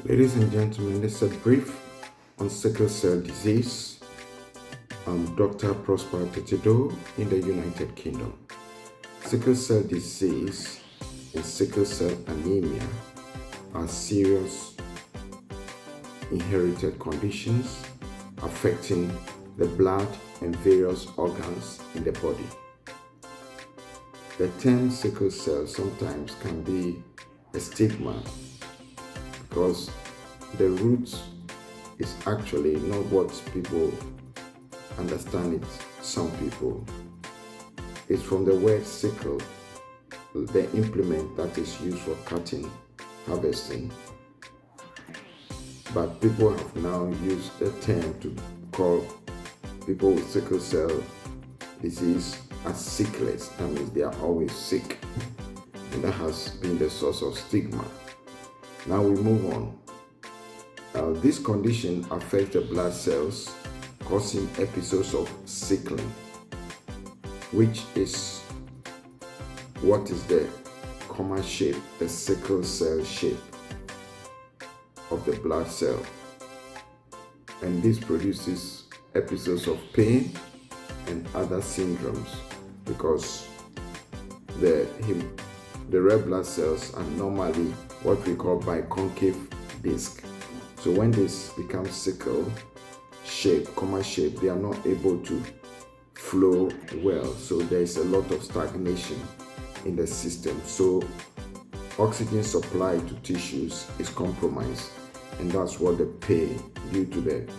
Ladies and gentlemen, this is a brief on sickle cell disease. I'm Dr. Prosper Tetido in the United Kingdom. Sickle cell disease and sickle cell anemia are serious inherited conditions affecting the blood and various organs in the body. The term sickle cell sometimes can be a stigma because the root is actually not what people understand it. Some people, it's from the word sickle, the implement that is used for cutting, harvesting. But people have now used the term to call people with sickle cell disease as sickless. That means they are always sick, and that has been the source of stigma. Now we move on. This condition affects the blood cells, causing episodes of sickling, which is what is the common shape, the sickle cell shape of the blood cell. And this produces episodes of pain and other syndromes because the red blood cells are normally what we call biconcave disc. So when this becomes sickle shape, common shape, they are not able to flow well. So there is a lot of stagnation in the system. So oxygen supply to tissues is compromised, and that's what the pain, due to the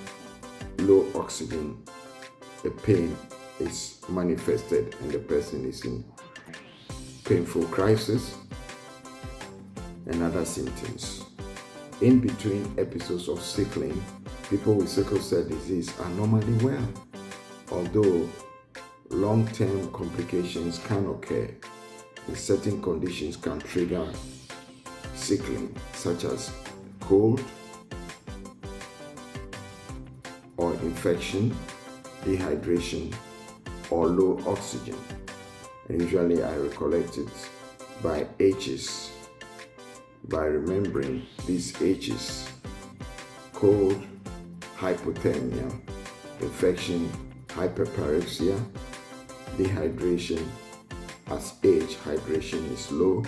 low oxygen, the pain is manifested and the person is in painful crisis and other symptoms. In between episodes of sickling, people with sickle cell disease are normally well, although long-term complications can occur and certain conditions can trigger sickling, such as cold or infection, dehydration, or low oxygen. And usually I recollect it by H's, by remembering these H's: cold, hypothermia; infection, hyperpyrexia; dehydration, as H, hydration is low,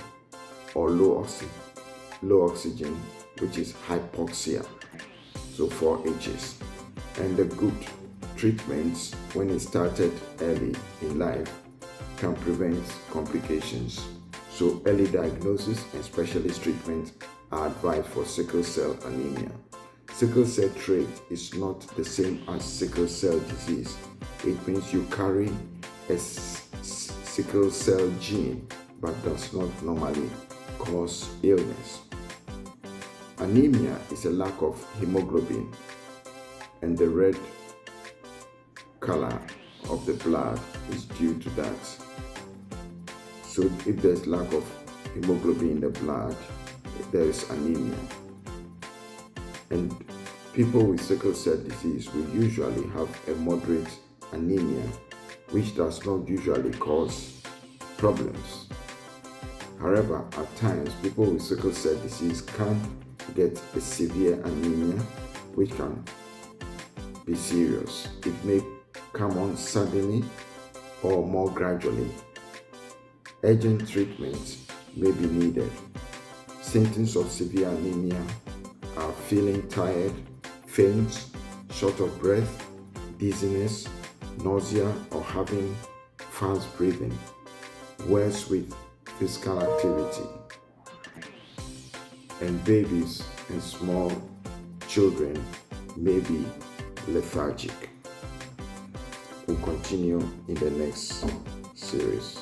or low oxygen, which is hypoxia. So 4 H's. And the good treatments, when it started early in life, can prevent complications. So early diagnosis and specialist treatment are advised for sickle cell anemia. Sickle cell trait is not the same as sickle cell disease. It means you carry a sickle cell gene, but does not normally cause illness. Anemia is a lack of hemoglobin, and the red color of the blood is due to that. So if there's lack of hemoglobin in the blood, there is anemia. And people with sickle cell disease will usually have a moderate anemia, which does not usually cause problems. However, at times, people with sickle cell disease can get a severe anemia, which can be serious. It may come on suddenly or more gradually. Urgent treatment may be needed. Symptoms of severe anemia are feeling tired, faint, short of breath, dizziness, nausea, or having fast breathing. Worse with physical activity. And babies and small children may be lethargic. We'll continue in the next series.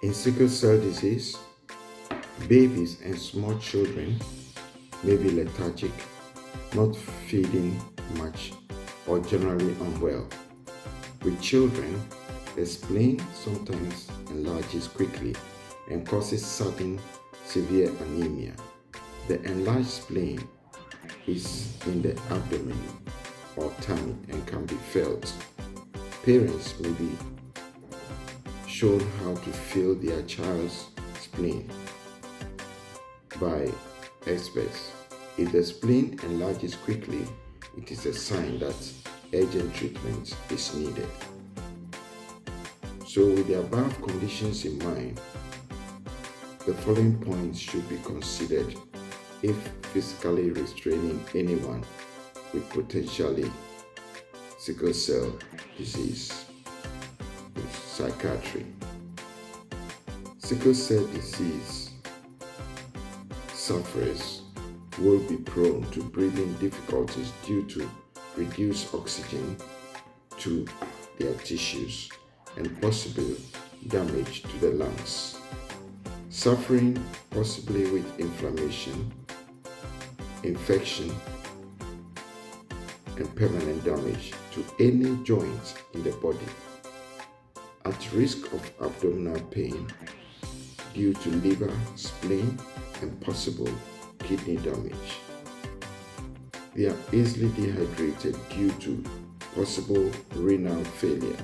In sickle cell disease, babies and small children may be lethargic, not feeding much, or generally unwell. With children, the spleen sometimes enlarges quickly and causes sudden severe anemia. The enlarged spleen is in the abdomen or tummy and can be felt. Parents may be shown how to fill their child's spleen by experts. If the spleen enlarges quickly, it is a sign that urgent treatment is needed. So with the above conditions in mind, the following points should be considered if physically restraining anyone with potentially sickle cell disease with psychiatry. Sickle cell disease sufferers will be prone to breathing difficulties due to reduced oxygen to their tissues and possible damage to the lungs. Suffering possibly with inflammation, infection, and permanent damage to any joint in the body. At risk of abdominal pain due to liver, spleen, and possible kidney damage. They are easily dehydrated due to possible renal failure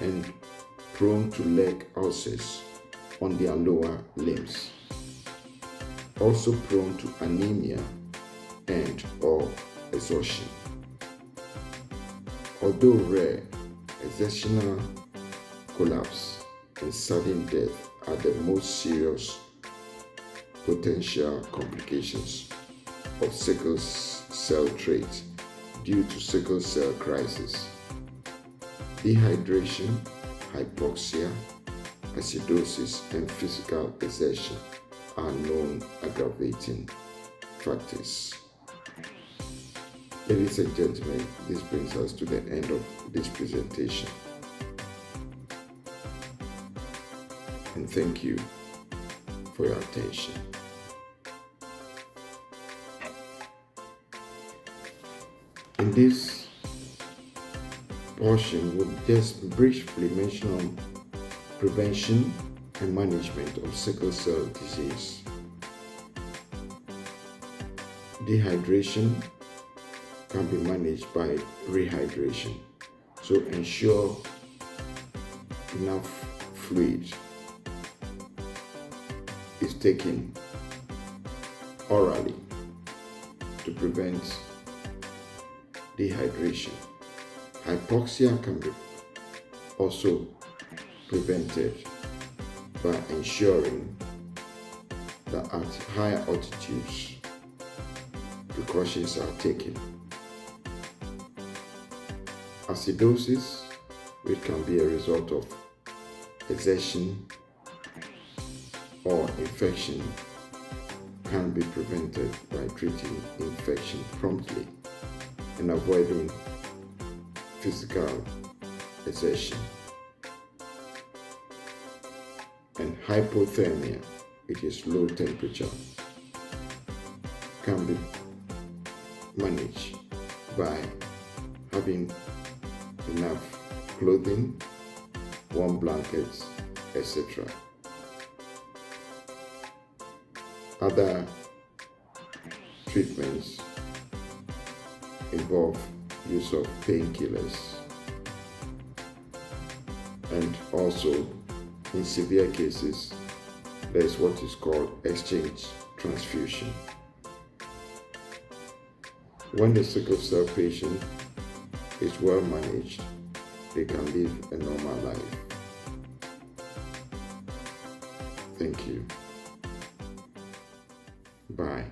and prone to leg ulcers on their lower limbs. Also prone to anemia and/or exhaustion. Although rare, exertional collapse and sudden death are the most serious potential complications of sickle cell trait due to sickle cell crisis. Dehydration, hypoxia, acidosis, and physical exertion are known aggravating factors. Ladies and gentlemen, this brings us to the end of this presentation. And thank you for your attention. In this portion, we'll just briefly mention on prevention and management of sickle cell disease. Dehydration can be managed by rehydration. So ensure enough fluid is taken orally to prevent dehydration. Hypoxia can be also prevented by ensuring that at higher altitudes precautions are taken. Acidosis, which can be a result of exertion or infection, can be prevented by treating infection promptly and avoiding physical exertion. And hypothermia, which is low temperature, can be managed by having enough clothing, warm blankets, etc. Other treatments involve use of painkillers, and also in severe cases there is what is called exchange transfusion. When the sickle cell patient is well managed, they can live a normal life. Thank you. Bye.